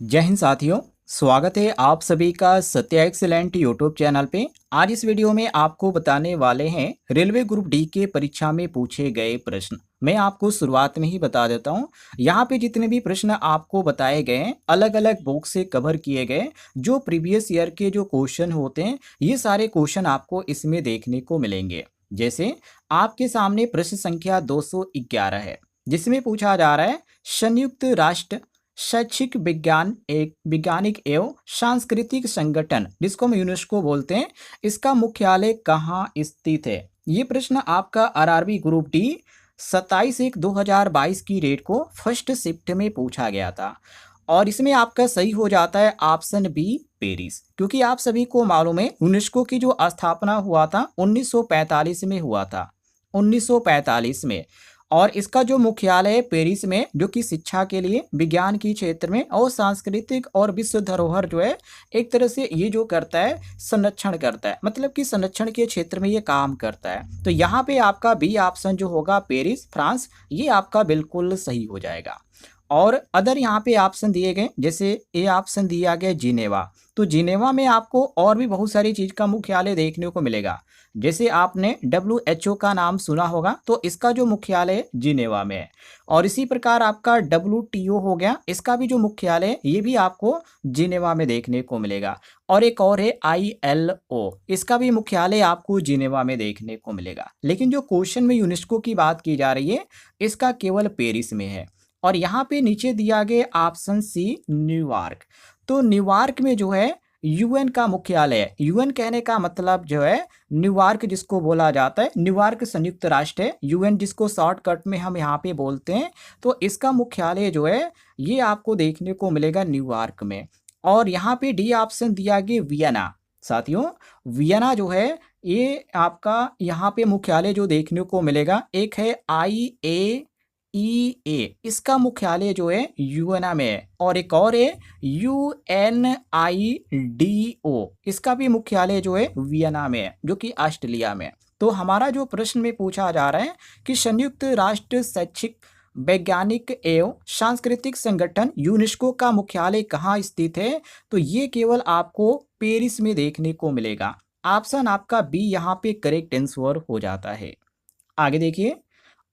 जय हिंद साथियों। स्वागत है आप सभी का सत्या एक्सीलेंट यूट्यूब चैनल पे। आज इस वीडियो में आपको बताने वाले हैं रेलवे ग्रुप डी के परीक्षा में पूछे गए प्रश्न। मैं आपको शुरुआत में ही बता देता हूँ, यहाँ पे जितने भी प्रश्न आपको बताए गए हैं अलग अलग बुक से कवर किए गए। जो प्रीवियस ईयर के जो क्वेश्चन होते हैं ये सारे क्वेश्चन आपको इसमें देखने को मिलेंगे। जैसे आपके सामने प्रश्न संख्या 211 है, जिसमें पूछा जा रहा है संयुक्त राष्ट्र शैक्षिक विज्ञान एक वैज्ञानिक एवं सांस्कृतिक संगठन, जिसको हम यूनेस्को बोलते हैं, इसका मुख्यालय कहाँ स्थित है। ये प्रश्न आपका आरआरबी ग्रुप डी 27/1/2022 की डेट को फर्स्ट शिफ्ट में पूछा गया था। और इसमें आपका सही हो जाता है ऑप्शन बी पेरिस, क्योंकि आप सभी को मालूम है यूनेस्को की जो स्थापना हुआ था 1945 में हुआ था, 1945 में। और इसका जो मुख्यालय है पेरिस में, जो कि शिक्षा के लिए, विज्ञान की क्षेत्र में और सांस्कृतिक और विश्व धरोहर जो है एक तरह से ये जो करता है संरक्षण करता है, मतलब कि संरक्षण के क्षेत्र में ये काम करता है। तो यहाँ पे आपका बी ऑप्शन जो होगा पेरिस फ्रांस, ये आपका बिल्कुल सही हो जाएगा। और अदर यहाँ पे ऑप्शन दिए गए, जैसे ए ऑप्शन दिया गया जिनेवा। तो जिनेवा में आपको और भी बहुत सारी चीज़ का मुख्यालय देखने को मिलेगा। जैसे आपने WHO का नाम सुना होगा, तो इसका जो मुख्यालय जिनेवा में है। और इसी प्रकार आपका WTO हो गया, इसका भी जो मुख्यालय ये भी आपको जिनेवा में देखने को मिलेगा। और एक और है ILO, इसका भी मुख्यालय आपको जिनेवा में देखने को मिलेगा। लेकिन जो क्वेश्चन में यूनेस्को की बात की जा रही है, इसका केवल पेरिस में है। और यहाँ पे नीचे दिया गया ऑप्शन सी न्यूयॉर्क। तो न्यूयॉर्क में जो है UN का मुख्यालय है। UN कहने का मतलब जो है न्यूयॉर्क जिसको बोला जाता है, न्यूयॉर्क संयुक्त राष्ट्र है, UN जिसको शॉर्टकट में हम यहाँ पे बोलते हैं। तो इसका मुख्यालय जो है ये आपको देखने को मिलेगा न्यूयॉर्क में। और यहाँ पे डी ऑप्शन दिया गया वियना। साथियों, वियना जो है ये आपका यहाँ पे मुख्यालय जो देखने को मिलेगा, एक है IAEA, इसका मुख्यालय जो है यूएना में है। और एक और है UNIDO, इसका भी मुख्यालय जो है वियना में है, जो कि ऑस्ट्रेलिया में है। तो हमारा जो प्रश्न में पूछा जा रहा है कि संयुक्त राष्ट्र शैक्षिक वैज्ञानिक एवं सांस्कृतिक संगठन यूनेस्को का मुख्यालय कहाँ स्थित है, तो ये केवल आपको पेरिस में देखने को मिलेगा। ऑप्शन आपका बी यहाँ पे करेक्ट आंसर हो जाता है। आगे देखिए,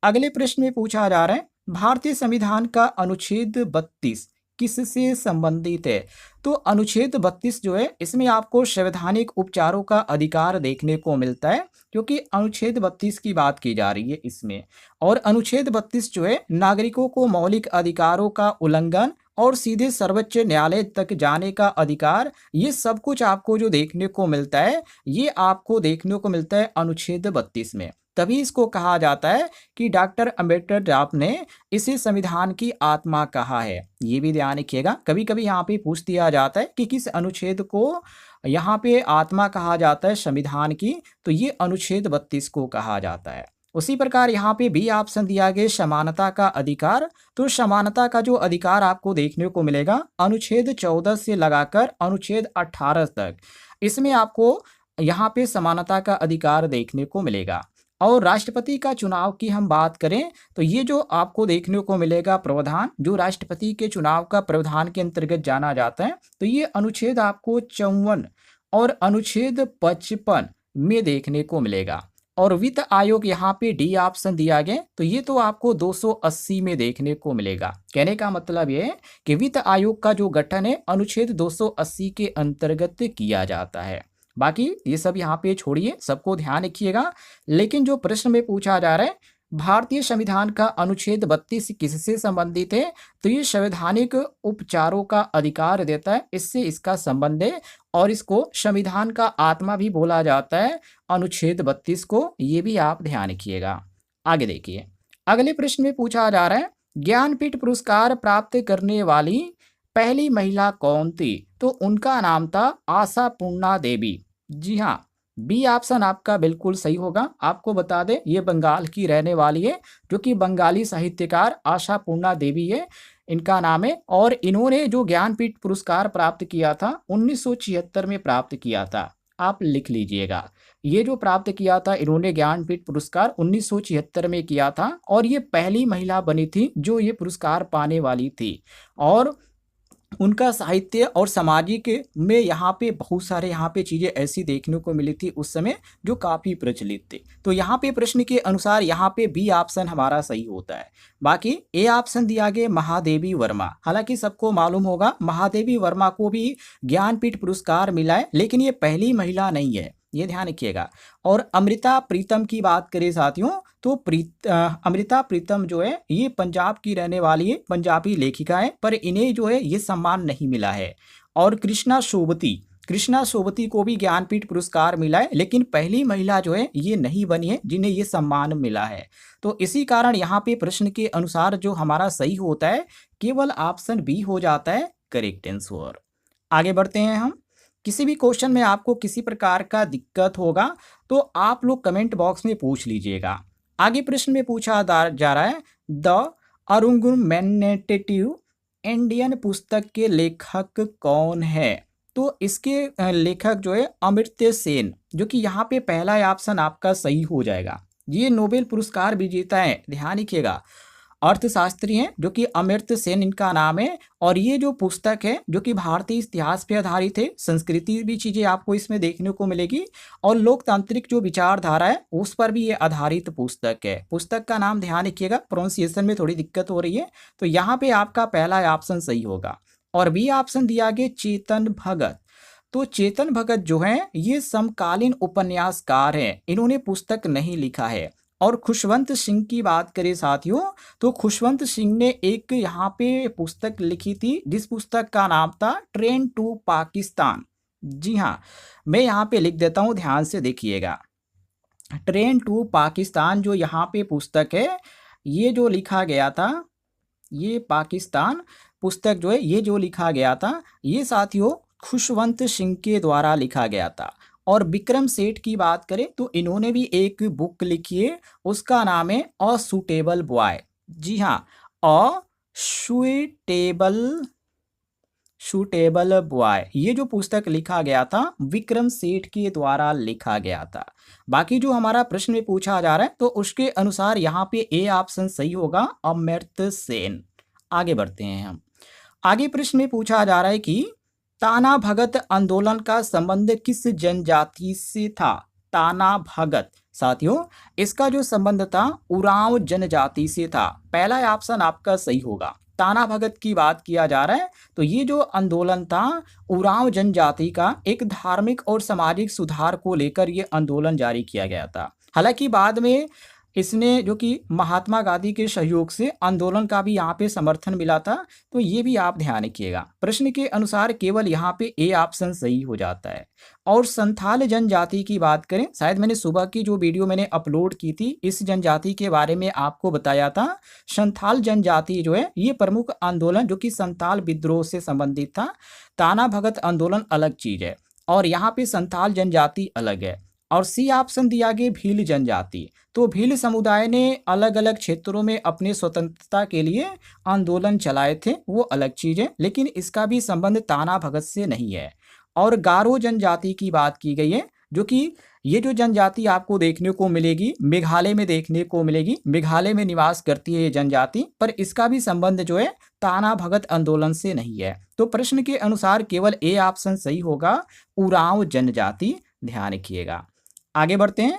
अगले प्रश्न में पूछा जा रहा है भारतीय संविधान का अनुच्छेद 32 किससे संबंधित है। तो अनुच्छेद 32 जो है इसमें आपको संवैधानिक उपचारों का अधिकार देखने को मिलता है, क्योंकि अनुच्छेद 32 की बात की जा रही है इसमें। और अनुच्छेद 32 जो है नागरिकों को मौलिक अधिकारों का उल्लंघन और सीधे सर्वोच्च न्यायालय तक जाने का अधिकार, ये सब कुछ आपको जो देखने को मिलता है, ये आपको देखने को मिलता है अनुच्छेद 32 में। तभी इसको कहा जाता है कि डॉक्टर अंबेडकर साहब ने इसे संविधान की आत्मा कहा है। ये भी ध्यान रखिएगा, कभी कभी यहाँ पे पूछ दिया जाता है कि किस अनुच्छेद को यहाँ पे आत्मा कहा जाता है संविधान की, तो ये अनुच्छेद 32 को कहा जाता है। उसी प्रकार यहाँ पे भी ऑप्शन दिया गया समानता का अधिकार। तो समानता का जो अधिकार आपको देखने को मिलेगा अनुच्छेद 14 से लगाकर अनुच्छेद 18 तक, इसमें आपको यहाँ पे समानता का अधिकार देखने को मिलेगा। और राष्ट्रपति का चुनाव की हम बात करें, तो ये जो आपको देखने को मिलेगा प्रावधान, जो राष्ट्रपति के चुनाव का प्रावधान के अंतर्गत जाना जाता है, तो ये अनुच्छेद आपको 54 और अनुच्छेद 55 में देखने को मिलेगा। और वित्त आयोग यहाँ पे डी ऑप्शन दिया गया, तो ये तो आपको 280 में देखने को मिलेगा। कहने का मतलब ये है कि वित्त आयोग का जो गठन है अनुच्छेद 280 के अंतर्गत किया जाता है। बाकी ये सब यहाँ पे छोड़िए, सबको ध्यान रखिएगा। लेकिन जो प्रश्न में पूछा जा रहा है भारतीय संविधान का अनुच्छेद 32 किससे संबंधित है, तो ये संवैधानिक उपचारों का अधिकार देता है, इससे इसका संबंध है। और इसको संविधान का आत्मा भी बोला जाता है अनुच्छेद 32 को, ये भी आप ध्यान रखिएगा। आगे देखिए, अगले प्रश्न में पूछा जा रहा है ज्ञानपीठ पुरस्कार प्राप्त करने वाली पहली महिला कौन थी। तो उनका नाम था आशा पूर्णा देवी। जी हाँ, बी ऑप्शन आपका बिल्कुल सही होगा। आपको बता दें ये बंगाल की रहने वाली है, जो कि बंगाली साहित्यकार आशा पूर्णा देवी है, इनका नाम है। और इन्होंने जो ज्ञानपीठ पुरस्कार प्राप्त किया था 1976 में प्राप्त किया था। आप लिख लीजिएगा, ये जो प्राप्त किया था इन्होंने ज्ञानपीठ पुरस्कार 1976 में किया था। और ये पहली महिला बनी थी जो ये पुरस्कार पाने वाली थी। और उनका साहित्य और सामाजिक में यहाँ पे बहुत सारे यहाँ पे चीज़ें ऐसी देखने को मिली थी उस समय जो काफ़ी प्रचलित थे। तो यहाँ पे प्रश्न के अनुसार यहाँ पे बी ऑप्शन हमारा सही होता है। बाकी ए ऑप्शन दिया गया महादेवी वर्मा। हालांकि सबको मालूम होगा महादेवी वर्मा को भी ज्ञानपीठ पुरस्कार मिला है, लेकिन ये पहली महिला नहीं है, ये ध्यान रखिएगा। और अमृता प्रीतम की बात करें साथियों, तो अमृता प्रीतम जो है ये पंजाब की रहने वाली है, पंजाबी लेखिका है, पर इन्हें जो है ये सम्मान नहीं मिला है। और कृष्णा सोबती को भी ज्ञानपीठ पुरस्कार मिला है, लेकिन पहली महिला जो है ये नहीं बनी है जिन्हें ये सम्मान मिला है। तो इसी कारण यहाँ पे प्रश्न के अनुसार जो हमारा सही होता है केवल ऑप्शन बी हो जाता है करेक्ट आंसर। आगे बढ़ते हैं हम। किसी भी क्वेश्चन में आपको किसी प्रकार का दिक्कत होगा तो आप लोग कमेंट बॉक्स में पूछ लीजिएगा। आगे प्रश्न में पूछा जा रहा है द अरुंगुमेंटेटिव इंडियन पुस्तक के लेखक कौन है। तो इसके लेखक जो है अमर्त्य सेन, जो कि यहाँ पे पहला ऑप्शन आपका सही हो जाएगा। ये नोबेल पुरस्कार विजेता है, ध्यान रखिएगा, अर्थशास्त्री हैं जो कि अमर्त्य सेन इनका नाम है। और ये जो पुस्तक है जो कि भारतीय इतिहास पे आधारित है, संस्कृति भी चीज़ें आपको इसमें देखने को मिलेगी, और लोकतांत्रिक जो विचारधारा है उस पर भी ये आधारित पुस्तक है। पुस्तक का नाम ध्यान रखिएगा, प्रोनाउंसिएशन में थोड़ी दिक्कत हो रही है, तो यहाँ पे आपका पहला ऑप्शन सही होगा। और बी ऑप्शन दिया गया चेतन भगत। तो चेतन भगत जो हैं ये समकालीन उपन्यासकार हैं, इन्होंने पुस्तक नहीं लिखा है। और खुशवंत सिंह की बात करें साथियों, तो खुशवंत सिंह ने एक यहाँ पे पुस्तक लिखी थी जिस पुस्तक का नाम था ट्रेन टू पाकिस्तान। जी हाँ, मैं यहाँ पे लिख देता हूँ, ध्यान से देखिएगा। ट्रेन टू पाकिस्तान जो यहाँ पे पुस्तक है, ये जो लिखा गया था, ये पाकिस्तान पुस्तक जो है ये जो लिखा गया था, ये साथियों खुशवंत सिंह के द्वारा लिखा गया था। और विक्रम सेठ की बात करें तो इन्होंने भी एक बुक लिखी है, उसका नाम है अ सूटेबल बॉय। जी हाँ, अ सूटेबल बॉय, ये जो पुस्तक लिखा गया था विक्रम सेठ के द्वारा लिखा गया था। बाकी जो हमारा प्रश्न में पूछा जा रहा है तो उसके अनुसार यहाँ पे ए ऑप्शन सही होगा, अमर्त्य सेन। आगे बढ़ते हैं हम। आगे प्रश्न में पूछा जा रहा है कि ताना भगत आंदोलन का संबंध किस जनजाति से था। ताना भगत साथियों, इसका जो संबंध था उरांव जनजाति से था। पहला ऑप्शन आपका सही होगा। ताना भगत की बात किया जा रहा है तो ये जो आंदोलन था उरांव जनजाति का, एक धार्मिक और सामाजिक सुधार को लेकर ये आंदोलन जारी किया गया था। हालांकि बाद में इसने जो कि महात्मा गांधी के सहयोग से आंदोलन का भी यहाँ पे समर्थन मिला था, तो ये भी आप ध्यान रखिएगा। प्रश्न के अनुसार केवल यहाँ पे ए ऑप्शन सही हो जाता है। और संथाल जनजाति की बात करें, शायद मैंने सुबह की जो वीडियो मैंने अपलोड की थी इस जनजाति के बारे में आपको बताया था। संथाल जनजाति जो है ये प्रमुख आंदोलन जो कि संथाल विद्रोह से संबंधित था। ताना भगत आंदोलन अलग चीज है और यहाँ पे संथाल जनजाति अलग है। और सी ऑप्शन दिया गया भील जनजाति। तो भील समुदाय ने अलग अलग क्षेत्रों में अपने स्वतंत्रता के लिए आंदोलन चलाए थे, वो अलग चीज है, लेकिन इसका भी संबंध ताना भगत से नहीं है। और गारो जनजाति की बात की गई है, जो कि ये जो जनजाति आपको देखने को मिलेगी मेघालय में देखने को मिलेगी, मेघालय में निवास करती है ये जनजाति, पर इसका भी संबंध जो है ताना भगत आंदोलन से नहीं है। तो प्रश्न के अनुसार केवल ए ऑप्शन सही होगा, उरांव जनजाति, ध्यान रखिएगा। आगे बढ़ते हैं।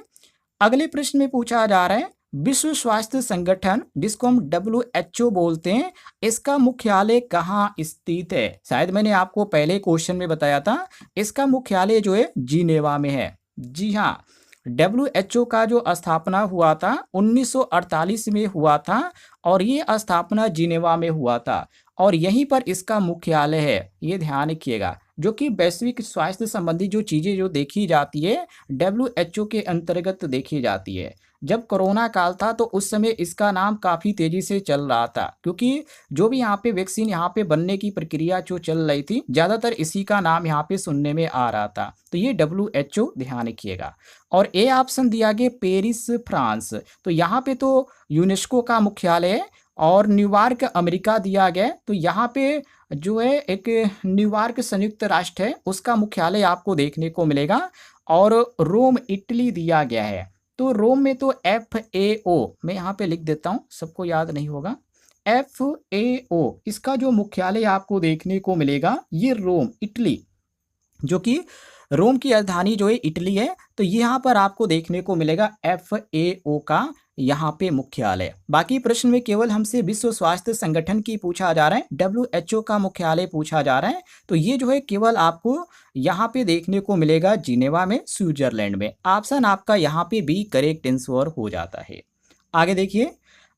अगले प्रश्न में पूछा जा रहा है विश्व स्वास्थ्य संगठन जिसको हम WHO बोलते हैं, इसका मुख्यालय कहाँ स्थित है। शायद मैंने आपको पहले क्वेश्चन में बताया था, इसका मुख्यालय जो है जिनेवा में है। जी हाँ, WHO का जो स्थापना हुआ था 1948 में हुआ था और ये स्थापना जिनेवा में हुआ था और यहीं पर इसका मुख्यालय है, ये ध्यान रखिएगा। जो कि वैश्विक स्वास्थ्य संबंधी जो चीज़ें जो देखी जाती है WHO के अंतर्गत देखी जाती है। जब कोरोना काल था तो उस समय इसका नाम काफ़ी तेज़ी से चल रहा था, क्योंकि जो भी यहाँ पे वैक्सीन यहाँ पे बनने की प्रक्रिया जो चल रही थी ज़्यादातर इसी का नाम यहाँ पे सुनने में आ रहा था। तो ये WHO, ध्यान रखिएगा। और ए ऑप्शन दिया गया पेरिस फ्रांस। तो यहाँ पे तो यूनेस्को का मुख्यालय है और न्यूयॉर्क अमेरिका दिया गया। तो यहाँ पे जो है एक न्यूयॉर्क संयुक्त राष्ट्र है, उसका मुख्यालय आपको देखने को मिलेगा। और रोम इटली दिया गया है। तो रोम में तो FAO, मैं यहाँ पे लिख देता हूँ, सबको याद नहीं होगा, FAO इसका जो मुख्यालय आपको देखने को मिलेगा ये रोम इटली, जो कि रोम की राजधानी जो है इटली है, तो यहाँ पर आपको देखने को मिलेगा FAO का यहाँ पे मुख्यालय। बाकी प्रश्न में केवल हमसे विश्व स्वास्थ्य संगठन की पूछा जा रहा है, WHO का मुख्यालय पूछा जा रहा है, तो ये जो है केवल आपको यहाँ पे देखने को मिलेगा जिनेवा में, स्विट्जरलैंड में। ऑप्शन आपका यहाँ पे बी करेक्ट आंसर हो जाता है। आगे देखिए,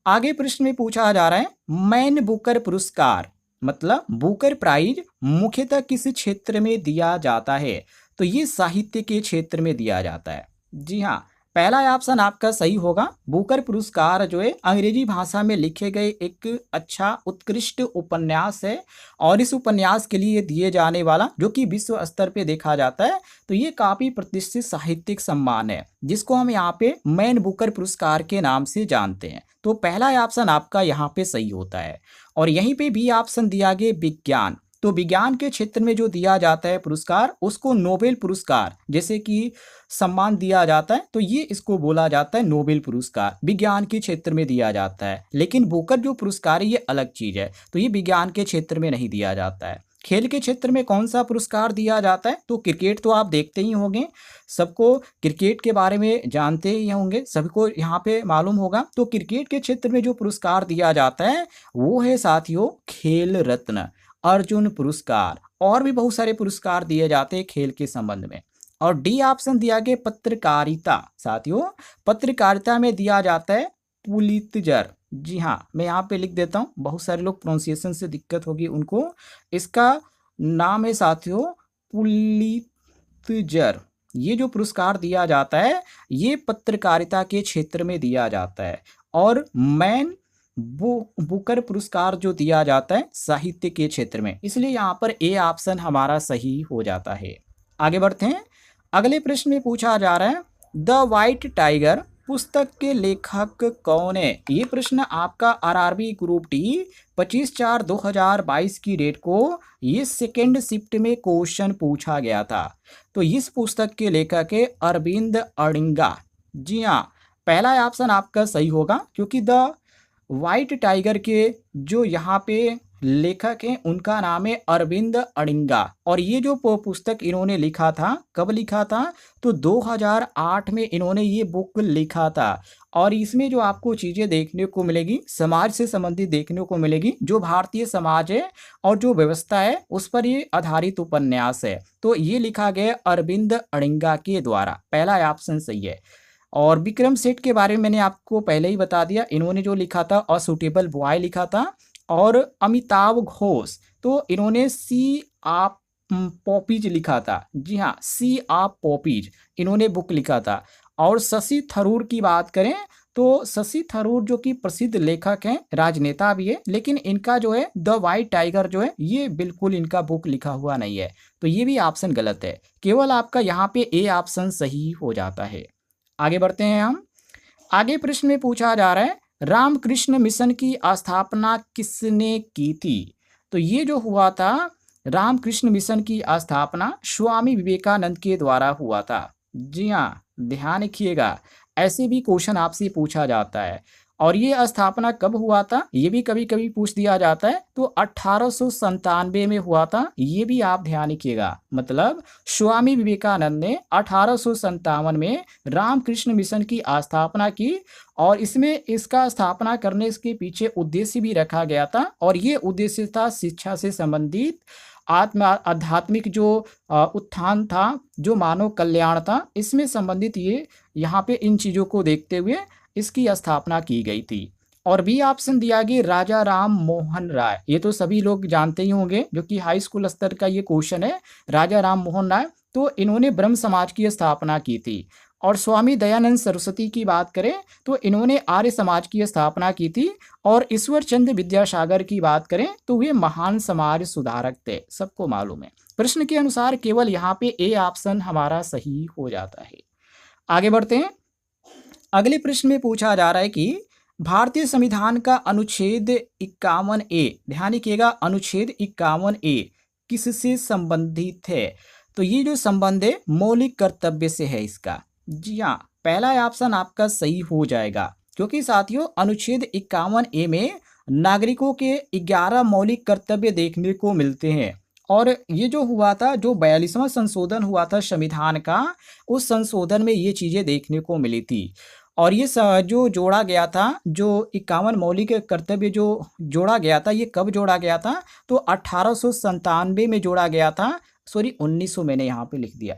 आगे प्रश्न में पूछा जा रहा है मैन बुकर पुरस्कार मतलब बुकर प्राइज मुख्यतः किस क्षेत्र में दिया जाता है, तो ये साहित्य के क्षेत्र में दिया जाता है। जी हाँ, पहला ऑप्शन आपका सही होगा। बुकर पुरस्कार जो है अंग्रेजी भाषा में लिखे गए एक अच्छा उत्कृष्ट उपन्यास है, और इस उपन्यास के लिए दिए जाने वाला जो कि विश्व स्तर पे देखा जाता है, तो ये काफ़ी प्रतिष्ठित साहित्यिक सम्मान है जिसको हम यहाँ पे मैन बुकर पुरस्कार के नाम से जानते हैं। तो पहला ऑप्शन आपका यहाँ पे सही होता है। और यहीं पे बी ऑप्शन दिया गया विज्ञान, तो विज्ञान के क्षेत्र में जो दिया जाता है पुरस्कार उसको नोबेल पुरस्कार जैसे कि सम्मान दिया जाता है, तो ये इसको बोला जाता है नोबेल पुरस्कार, विज्ञान के क्षेत्र में दिया जाता है। लेकिन बुकर जो पुरस्कार है ये अलग चीज़ है, तो ये विज्ञान के क्षेत्र में नहीं दिया जाता है। खेल के क्षेत्र में कौन सा पुरस्कार दिया जाता है, तो क्रिकेट तो आप देखते ही होंगे, सबको क्रिकेट के बारे में जानते ही होंगे, सबको यहाँ पे मालूम होगा। तो क्रिकेट के क्षेत्र में जो पुरस्कार दिया जाता है वो है साथियों खेल रत्न, अर्जुन पुरस्कार, और भी बहुत सारे पुरस्कार दिए जाते हैं खेल के संबंध में। और डी ऑप्शन दिया गया पत्रकारिता, साथियों पत्रकारिता में दिया जाता है पुलित्जर। जी हाँ, मैं यहाँ पे लिख देता हूँ, बहुत सारे लोग प्रोनाउंसिएशन से दिक्कत होगी उनको। इसका नाम है साथियों पुलित्जर। ये जो पुरस्कार दिया जाता है ये पत्रकारिता के क्षेत्र में दिया जाता है। और मैन बुकर पुरस्कार जो दिया जाता है साहित्य के क्षेत्र में, इसलिए यहाँ पर ए ऑप्शन हमारा सही हो जाता है। आगे बढ़ते हैं, अगले प्रश्न में पूछा जा रहा है द वाइट टाइगर पुस्तक के लेखक कौन है। ये प्रश्न आपका RRB ग्रुप डी 25/4/2022 की डेट को ये सेकेंड शिफ्ट में क्वेश्चन पूछा गया था। तो इस पुस्तक के लेखक है अरविंद अडिगा। जी हाँ, पहला ऑप्शन आपका सही होगा, क्योंकि द वाइट टाइगर के जो यहाँ पे लेखक हैं उनका नाम है अरविंद अडिगा। और ये जो पुस्तक इन्होंने लिखा था कब लिखा था, तो 2008 में इन्होंने ये बुक लिखा था। और इसमें जो आपको चीज़ें देखने को मिलेगी समाज से संबंधित देखने को मिलेगी, जो भारतीय समाज है और जो व्यवस्था है उस पर ये आधारित उपन्यास है। तो ये लिखा गया अरविंद अडिगा के द्वारा, पहला ऑप्शन सही है। और विक्रम सेठ के बारे में मैंने आपको पहले ही बता दिया, इन्होंने जो लिखा था अ सूटेबल बॉय लिखा था। और अमिताभ घोष, तो इन्होंने सी आप पॉपीज लिखा था। जी हाँ, सी आप पॉपीज इन्होंने बुक लिखा था। और शशि थरूर की बात करें तो शशि थरूर जो कि प्रसिद्ध लेखक हैं, राजनेता भी है, लेकिन इनका जो है द वाइट टाइगर जो है ये बिल्कुल इनका बुक लिखा हुआ नहीं है, तो ये भी ऑप्शन गलत है। केवल आपका यहाँ पे ए ऑप्शन सही हो जाता है। आगे बढ़ते हैं हम, आगे प्रश्न में पूछा जा रहा है रामकृष्ण मिशन की स्थापना किसने की थी। तो ये जो हुआ था रामकृष्ण मिशन की स्थापना स्वामी विवेकानंद के द्वारा हुआ था। जी हाँ, ध्यान रखिएगा, ऐसे भी क्वेश्चन आपसे पूछा जाता है। और ये स्थापना कब हुआ था ये भी कभी कभी पूछ दिया जाता है, तो 1897 में हुआ था, ये भी आप ध्यान रखिएगा। मतलब स्वामी विवेकानंद ने 1857 में रामकृष्ण मिशन की स्थापना की, और इसमें इसका स्थापना करने के पीछे उद्देश्य भी रखा गया था, और ये उद्देश्य था शिक्षा से संबंधित आध्यात्मिक जो उत्थान था, जो मानव कल्याण था, इसमें संबंधित ये यहाँ पे इन चीज़ों को देखते हुए इसकी स्थापना की गई थी। और बी ऑप्शन दिया गया राजा राम मोहन राय, ये तो सभी लोग जानते ही होंगे, जो कि हाई स्कूल स्तर का ये क्वेश्चन है। राजा राम मोहन राय, तो इन्होंने ब्रह्म समाज की स्थापना की थी। और स्वामी दयानंद सरस्वती की बात करें तो इन्होंने आर्य समाज की स्थापना की थी। और ईश्वर चंद्र विद्यासागर की बात करें तो वे महान समाज सुधारक थे, सबको मालूम है। प्रश्न के अनुसार केवल यहाँ पे ए ऑप्शन हमारा सही हो जाता है। आगे बढ़ते हैं, अगले प्रश्न में पूछा जा रहा है कि भारतीय संविधान का अनुच्छेद 51A, ध्यान रखिएगा, अनुच्छेद 51A किससे संबंधित है। तो ये जो संबंध है मौलिक कर्तव्य से है इसका। जी हाँ, पहला ऑप्शन आपका सही हो जाएगा, क्योंकि साथियों अनुच्छेद 51A में नागरिकों के 11 मौलिक कर्तव्य देखने को मिलते हैं। और ये जो हुआ था, जो 42वां संशोधन हुआ था संविधान का, उस संशोधन में ये चीज़ें देखने को मिली थी। और ये जो जोड़ा गया था, जो 51 मौलिक कर्तव्य जो जोड़ा गया था, ये कब जोड़ा गया था? तो 1897 में जोड़ा गया था। सॉरी, 1900 मैंने यहाँ पे लिख दिया।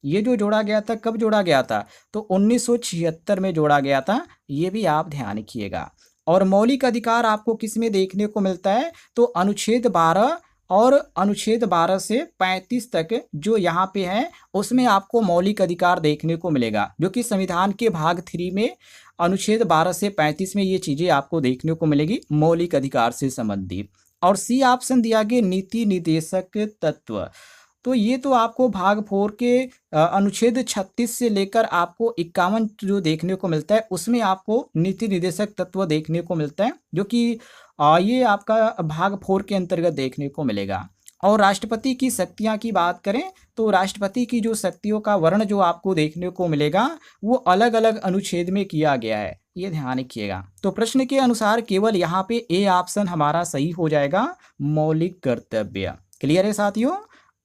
ये जो जोड़ा गया था, कब जोड़ा गया था? तो 1976 में जोड़ा गया था। ये भी आप ध्यान रखिएगा। और मौलिक अधिकार आपको किस में देखने को मिलता है? तो अनुच्छेद 12 और अनुच्छेद 12 से 35 तक जो यहाँ पे है, उसमें आपको मौलिक अधिकार देखने को मिलेगा, जो कि संविधान के भाग 3 में अनुच्छेद 12 से 35 में ये चीज़ें आपको देखने को मिलेगी मौलिक अधिकार से संबंधित। और सी ऑप्शन दिया गया नीति निर्देशक तत्व। तो ये तो आपको भाग 4 के अनुच्छेद 36 से लेकर आपको 51 जो देखने को मिलता है, उसमें आपको नीति निर्देशक तत्व देखने को मिलता है, जो कि ये आपका भाग 4 के अंतर्गत देखने को मिलेगा। और राष्ट्रपति की शक्तियाँ की बात करें, तो राष्ट्रपति की जो शक्तियों का वर्ण जो आपको देखने को मिलेगा, वो अलग अलग अनुच्छेद में किया गया है, ये ध्यान रखिएगा। तो प्रश्न के अनुसार केवल यहाँ पे ए ऑप्शन हमारा सही हो जाएगा, मौलिक कर्तव्य। क्लियर है साथियों?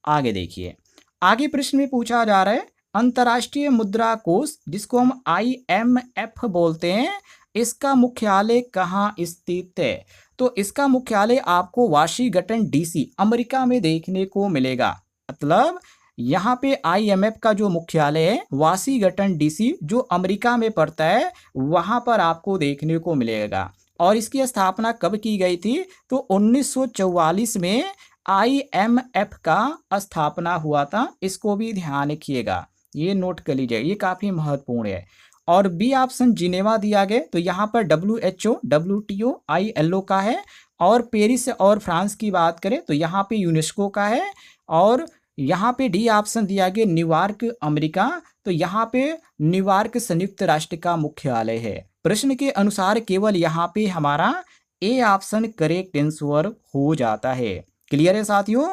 आगे देखिए, आगे प्रश्न में पूछा जा रहा है, अंतर्राष्ट्रीय मुद्रा कोष जिसको हम IMF बोलते हैं, इसका मुख्यालय कहाँ स्थित है? तो इसका मुख्यालय आपको वाशिंगटन DC अमेरिका में देखने को मिलेगा। मतलब यहाँ पे IMF का जो मुख्यालय है वाशिंगटन DC जो अमेरिका में पड़ता है, वहाँ पर आपको देखने को मिलेगा। और इसकी स्थापना कब की गई थी? तो 1944 में IMF का स्थापना हुआ था। इसको भी ध्यान रखिएगा, ये नोट कर लीजिए, ये काफ़ी महत्वपूर्ण है। और बी ऑप्शन जिनेवा दिया गया, तो यहाँ पर WHO, WTO, ILO का है। और पेरिस और फ्रांस की बात करें तो यहाँ पे यूनेस्को का है। और यहाँ पे डी ऑप्शन दिया गया न्यूयॉर्क अमेरिका, तो यहाँ पे न्यूयॉर्क संयुक्त राष्ट्र का मुख्यालय है। प्रश्न के अनुसार केवल यहाँ पे हमारा ए ऑप्शन करेक्ट आंसर हो जाता है। क्लियर है साथियों?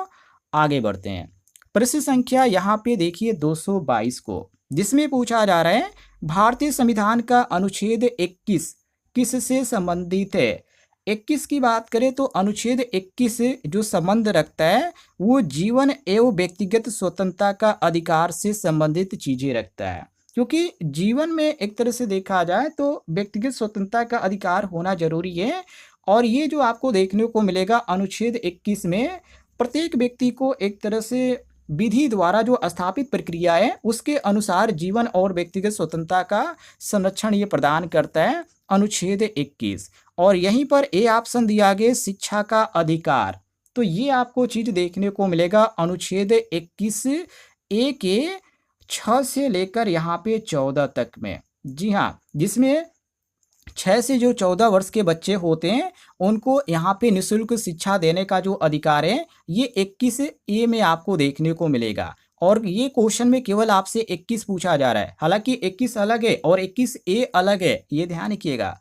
आगे बढ़ते हैं। प्रश्न संख्या यहाँ पे देखिए 222 को, जिसमें पूछा जा रहा है भारतीय संविधान का अनुच्छेद 21 किससे संबंधित है? 21 की बात करें तो अनुच्छेद 21 जो संबंध रखता है वो जीवन एवं व्यक्तिगत स्वतंत्रता का अधिकार से संबंधित चीजें रखता है। क्योंकि जीवन में एक तरह से देखा जाए तो व्यक्तिगत स्वतंत्रता का अधिकार होना जरूरी है। और ये जो आपको देखने को मिलेगा अनुच्छेद 21 में, प्रत्येक व्यक्ति को एक तरह से विधि द्वारा जो स्थापित प्रक्रिया है उसके अनुसार जीवन और व्यक्तिगत स्वतंत्रता का संरक्षण ये प्रदान करता है अनुच्छेद 21। और यहीं पर ए ऑप्शन दिया गया शिक्षा का अधिकार, तो ये आपको चीज देखने को मिलेगा अनुच्छेद 21 ए के 6 से लेकर यहाँ पे 14 तक में। जी हाँ, जिसमें 6 से जो 14 वर्ष के बच्चे होते हैं उनको यहाँ पे निःशुल्क शिक्षा देने का जो अधिकार है ये 21 ए में आपको देखने को मिलेगा। और ये क्वेश्चन में केवल आपसे 21 पूछा जा रहा है, हालांकि 21 अलग है और 21 ए अलग है, ये ध्यान रखिएगा।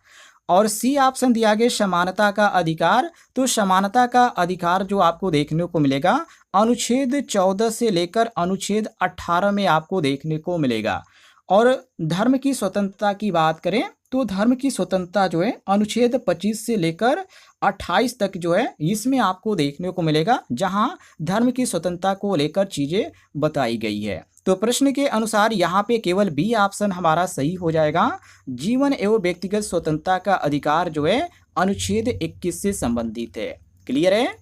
और सी ऑप्शन दिया गया समानता का अधिकार, तो समानता का अधिकार जो आपको देखने को मिलेगा अनुच्छेद 14 से लेकर अनुच्छेद 18 में आपको देखने को मिलेगा। और धर्म की स्वतंत्रता की बात करें तो धर्म की स्वतंत्रता जो है अनुच्छेद 25 से लेकर 28 तक जो है इसमें आपको देखने को मिलेगा, जहां धर्म की स्वतंत्रता को लेकर चीजें बताई गई है। तो प्रश्न के अनुसार यहाँ पे केवल बी ऑप्शन हमारा सही हो जाएगा, जीवन एवं व्यक्तिगत स्वतंत्रता का अधिकार जो है अनुच्छेद 21 से संबंधित है। क्लियर है?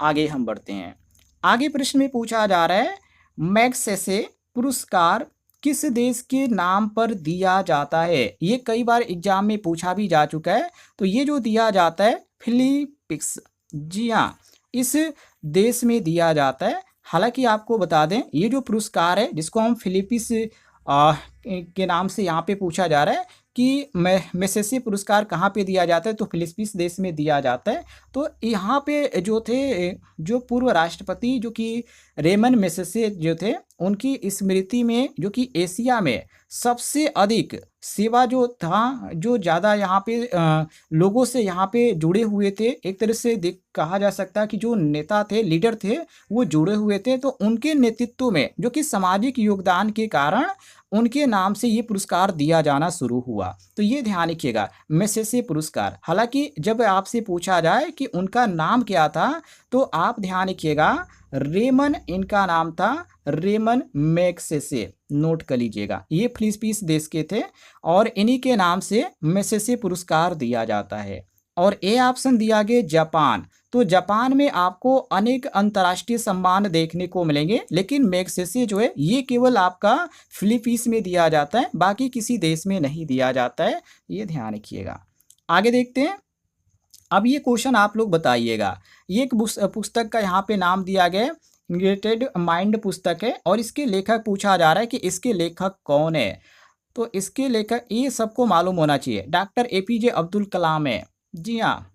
आगे हम बढ़ते हैं। आगे प्रश्न में पूछा जा रहा है मैग्सेसे पुरस्कार किस देश के नाम पर दिया जाता है? ये कई बार एग्जाम में पूछा भी जा चुका है। तो ये जो दिया जाता है फिलीपींस, जी हाँ, इस देश में दिया जाता है। हालांकि आपको बता दें ये जो पुरस्कार है जिसको हम फिलीपींस के नाम से यहाँ पे पूछा जा रहा है कि मैग्सेसे पुरस्कार कहाँ पे दिया जाता है, तो फिलीपींस देश में दिया जाता है। तो यहाँ पे जो थे, जो पूर्व राष्ट्रपति जो कि रेमन मैग्सेसे जो थे, उनकी स्मृति में जो कि एशिया में सबसे अधिक सेवा जो था, जो ज़्यादा यहाँ पे लोगों से यहाँ पे जुड़े हुए थे, एक तरह से देख कहा जा सकता है कि जो नेता थे, लीडर थे, वो जुड़े हुए थे। तो उनके नेतृत्व में जो कि सामाजिक योगदान के कारण उनके नाम से ये पुरस्कार दिया जाना शुरू हुआ। तो ये ध्यान रखिएगा, मैसेसे पुरस्कार। हालांकि जब आपसे पूछा जाए कि उनका नाम क्या था, तो आप ध्यान रखिएगा, रेमन इनका नाम था, रेमन मैग्सेसे, नोट कर लीजिएगा। ये फिलीपींस देश के थे और इन्हीं के नाम से मैसेसे पुरस्कार दिया जाता है। और ए ऑप्शन दिया गया जापान। तो जापान में आपको अनेक अंतर्राष्ट्रीय सम्मान देखने को मिलेंगे, लेकिन मैग्सेसे जो है ये केवल आपका फिलीपींस में दिया जाता है, बाकी किसी देश में नहीं दिया जाता है, ये ध्यान रखिएगा। आगे देखते हैं। अब ये क्वेश्चन आप लोग बताइएगा। ये एक पुस्तक का यहाँ पे नाम दिया गया है, क्रिएटेड माइंड पुस्तक है, और इसके लेखक पूछा जा रहा है कि इसके लेखक कौन है। तो इसके लेखक ये सबको मालूम होना चाहिए, डॉक्टर एपीजे अब्दुल कलाम है। जी हाँ,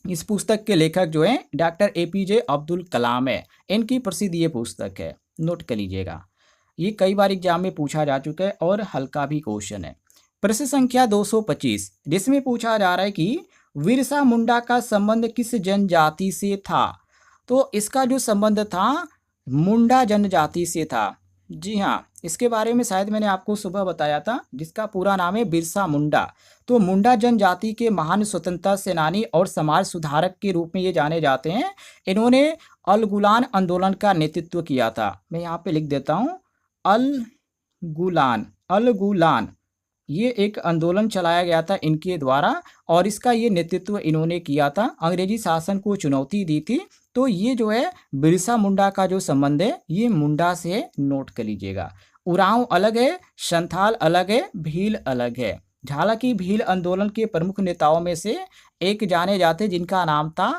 इस पुस्तक के लेखक जो हैं डॉक्टर एपीजे अब्दुल कलाम है। इनकी प्रसिद्ध ये पुस्तक है, नोट कर लीजिएगा। ये कई बार एग्जाम में पूछा जा चुका है और हल्का भी क्वेश्चन है। प्रश्न संख्या 225, जिसमें पूछा जा रहा है कि बिरसा मुंडा का संबंध किस जनजाति से था। तो इसका जो संबंध था मुंडा जनजाति से था। जी हाँ, इसके बारे में शायद मैंने आपको सुबह बताया था, जिसका पूरा नाम है बिरसा मुंडा। तो मुंडा जनजाति के महान स्वतंत्रता सेनानी और समाज सुधारक के रूप में ये जाने जाते हैं। इन्होंने अल गुलान आंदोलन का नेतृत्व किया था। मैं यहाँ पे लिख देता हूँ, अल गुलान ये एक आंदोलन चलाया गया था इनके द्वारा, और इसका ये नेतृत्व इन्होंने किया था, अंग्रेजी शासन को चुनौती दी थी। तो ये जो है बिरसा मुंडा का जो संबंध है ये मुंडा से, नोट कर लीजिएगा। उरांव अलग है, संथाल अलग है, भील अलग है। हालांकि भील आंदोलन के प्रमुख नेताओं में से एक जाने जाते जिनका नाम था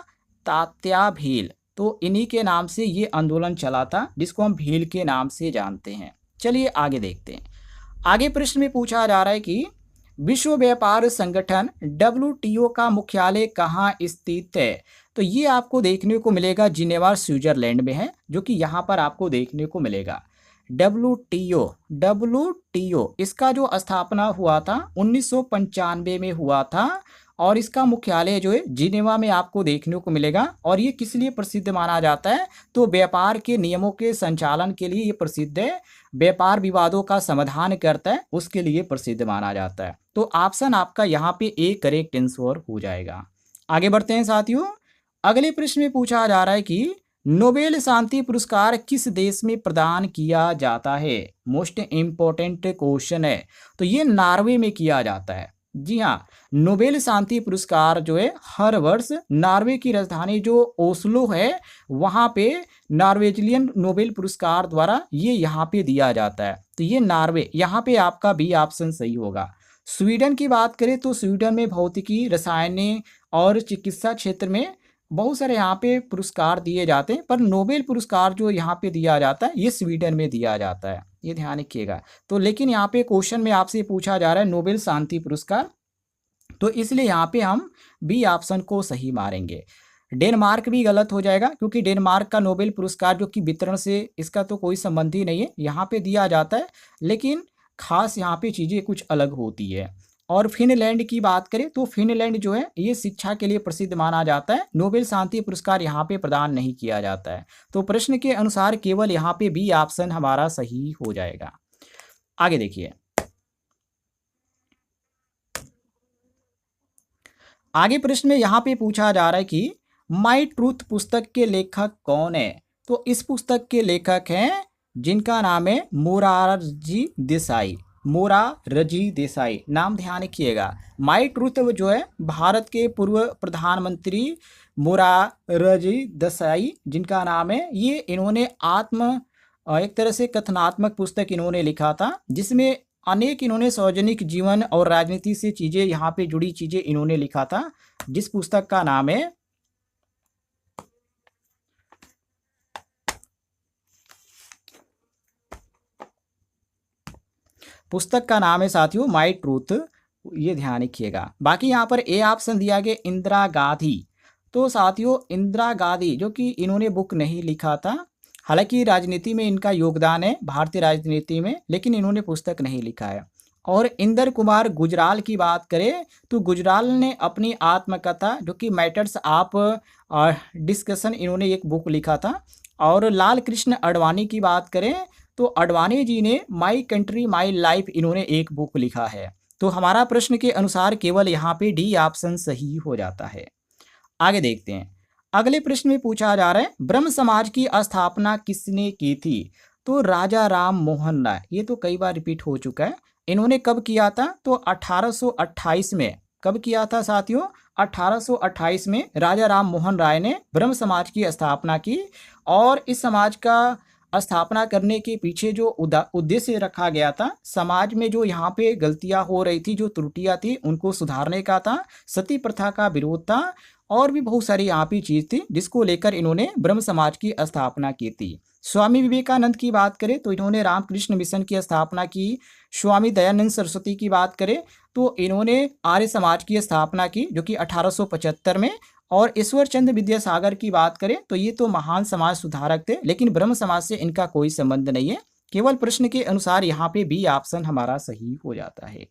तात्या भील। तो इन्हीं के नाम से ये आंदोलन चला था, जिसको हम भील के नाम से जानते हैं। चलिए आगे देखते हैं। आगे प्रश्न में पूछा जा रहा है कि विश्व व्यापार संगठन WTO का मुख्यालय कहाँ स्थित है। तो ये आपको देखने को मिलेगा जिनेवा स्विट्जरलैंड में है, जो कि यहाँ पर आपको देखने को मिलेगा। WTO इसका जो स्थापना हुआ था 1995 में हुआ था, और इसका मुख्यालय जो है जिनेवा में आपको देखने को मिलेगा। और ये किस लिए प्रसिद्ध माना जाता है, तो व्यापार के नियमों के संचालन के लिए ये प्रसिद्ध है। व्यापार विवादों का समाधान करता है, उसके लिए प्रसिद्ध माना जाता है। तो ऑप्शन आपका यहाँ पे ए करेक्ट आंसर हो जाएगा। आगे बढ़ते हैं साथियों। अगले प्रश्न में पूछा जा रहा है कि नोबेल शांति पुरस्कार किस देश में प्रदान किया जाता है। मोस्ट इम्पोर्टेंट क्वेश्चन है। तो ये नॉर्वे में किया जाता है। जी हाँ, नोबेल शांति पुरस्कार जो है हर वर्ष नॉर्वे की राजधानी जो ओस्लो है वहाँ पे नॉर्वेजियन नोबेल पुरस्कार द्वारा ये यहाँ पे दिया जाता है। तो ये नॉर्वे, यहाँ पे आपका बी ऑप्शन सही होगा। स्वीडन की बात करें तो स्वीडन में भौतिकी, रसायन और चिकित्सा क्षेत्र में बहुत सारे यहाँ पे पुरस्कार दिए जाते हैं, पर नोबेल पुरस्कार जो यहाँ पे दिया जाता है ये स्वीडन में दिया जाता है, ये ध्यान रखिएगा। तो लेकिन यहाँ पे क्वेश्चन में आपसे पूछा जा रहा है नोबेल शांति पुरस्कार, तो इसलिए यहाँ पे हम बी ऑप्शन को सही मारेंगे। डेनमार्क भी गलत हो जाएगा, क्योंकि डेनमार्क का नोबेल पुरस्कार जो कि वितरण से इसका तो कोई संबंध ही नहीं है, यहाँ पे दिया जाता है, लेकिन खास यहाँ पे चीज़ें कुछ अलग होती है। और फिनलैंड की बात करें तो फिनलैंड जो है ये शिक्षा के लिए प्रसिद्ध माना जाता है। नोबेल शांति पुरस्कार यहाँ पे प्रदान नहीं किया जाता है। तो प्रश्न के अनुसार केवल यहाँ पे बी ऑप्शन हमारा सही हो जाएगा। आगे देखिए। आगे प्रश्न में यहाँ पे पूछा जा रहा है कि माई ट्रूथ पुस्तक के लेखक कौन है। तो इस पुस्तक के लेखक हैं जिनका नाम है मोरारजी देसाई। मोरारजी देसाई नाम ध्यान रखिएगा। माई ट्रूथ जो है भारत के पूर्व प्रधानमंत्री मोरारजी देसाई जिनका नाम है, ये इन्होंने एक तरह से कथनात्मक पुस्तक इन्होंने लिखा था, जिसमें अनेक इन्होंने सार्वजनिक जीवन और राजनीति से चीज़ें यहाँ पे जुड़ी चीज़ें इन्होंने लिखा था, जिस पुस्तक का नाम है साथियों माई ट्रूथ, ये ध्यान रखिएगा। बाकी यहाँ पर ए ऑप्शन दिया गया इंदिरा गांधी। तो साथियों इंदिरा गांधी जो कि इन्होंने बुक नहीं लिखा था, हालांकि राजनीति में इनका योगदान है, भारतीय राजनीति में, लेकिन इन्होंने पुस्तक नहीं लिखा है। और इंदर कुमार गुजराल की बात करें तो गुजराल ने अपनी आत्मकथा जो कि मैटर्स ऑफ डिस्कशन, इन्होंने एक बुक लिखा था। और लाल कृष्ण अडवाणी की बात करें तो अडवाणी जी ने माई कंट्री माई लाइफ, इन्होंने एक बुक लिखा है। तो हमारा प्रश्न के अनुसार केवल यहाँ पे डी ऑप्शन सही हो जाता है। आगे देखते हैं। अगले प्रश्न में पूछा जा रहा है ब्रह्म समाज की स्थापना किसने की थी? तो राजा राम मोहन राय, ये तो कई बार रिपीट हो चुका है। इन्होंने कब किया था? तो 1828 में। कब किया था साथियों? 1828 में राजा राम मोहन राय ने ब्रह्म समाज की स्थापना की। और इस समाज का स्थापना करने के पीछे जो उद्देश्य रखा गया था, समाज में जो यहाँ पे गलतियां हो रही थी, जो त्रुटियां थी, उनको सुधारने का था। सती प्रथा का विरोध था और भी बहुत सारी यहाँ पे चीज थी जिसको लेकर इन्होंने ब्रह्म समाज की स्थापना की थी। स्वामी विवेकानंद की बात करें तो इन्होंने रामकृष्ण मिशन की स्थापना की। स्वामी दयानंद सरस्वती की बात करें तो इन्होंने आर्य समाज की स्थापना की जो कि 1875 में। और ईश्वर चंद्र विद्यासागर की बात करें तो ये तो महान समाज सुधारक थे, लेकिन ब्रह्म समाज से इनका कोई संबंध नहीं है। केवल प्रश्न के अनुसार यहाँ पे बी ऑप्शन हमारा सही हो जाता है।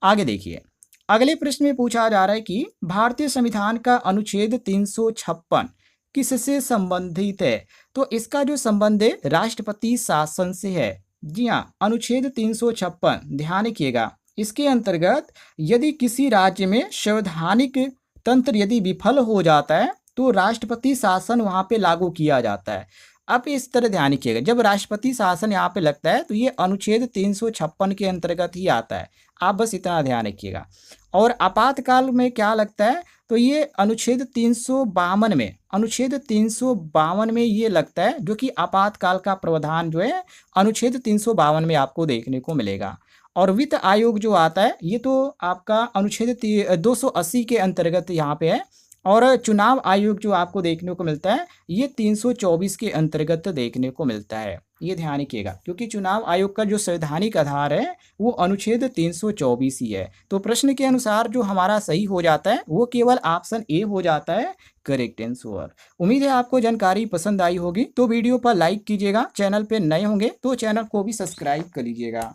आगे देखिए। अगले प्रश्न में पूछा जा रहा है कि भारतीय संविधान का अनुच्छेद 356 किससे संबंधित है? तो इसका जो संबंध है राष्ट्रपति शासन से है। जी हाँ, अनुच्छेद 356 ध्यान रखिएगा। इसके अंतर्गत यदि किसी राज्य में संवैधानिक तंत्र यदि विफल हो जाता है तो राष्ट्रपति शासन वहां पे लागू किया जाता है। अब इस तरह ध्यान रखिएगा, जब राष्ट्रपति शासन यहाँ पे लगता है तो ये अनुच्छेद 356 के अंतर्गत ही आता है। आप बस इतना ध्यान रखिएगा। और आपातकाल में क्या लगता है? तो ये अनुच्छेद 352 में, अनुच्छेद 352 में ये लगता है, जो कि आपातकाल का प्रावधान जो है अनुच्छेद 352 में आपको देखने को मिलेगा। और वित्त आयोग जो आता है ये तो आपका अनुच्छेद 280 के अंतर्गत यहाँ पे है। और चुनाव आयोग जो आपको देखने को मिलता है ये 324 के अंतर्गत देखने को मिलता है। ये ध्यान रखिएगा, क्योंकि चुनाव आयोग का जो संवैधानिक आधार है वो अनुच्छेद 324 ही है। तो प्रश्न के अनुसार जो हमारा सही हो जाता है वो केवल ऑप्शन ए हो जाता है, करेक्ट आंसर। उम्मीद है आपको जानकारी पसंद आई होगी, तो वीडियो पर लाइक कीजिएगा। चैनल पे नए होंगे तो चैनल को भी सब्सक्राइब कर लीजिएगा।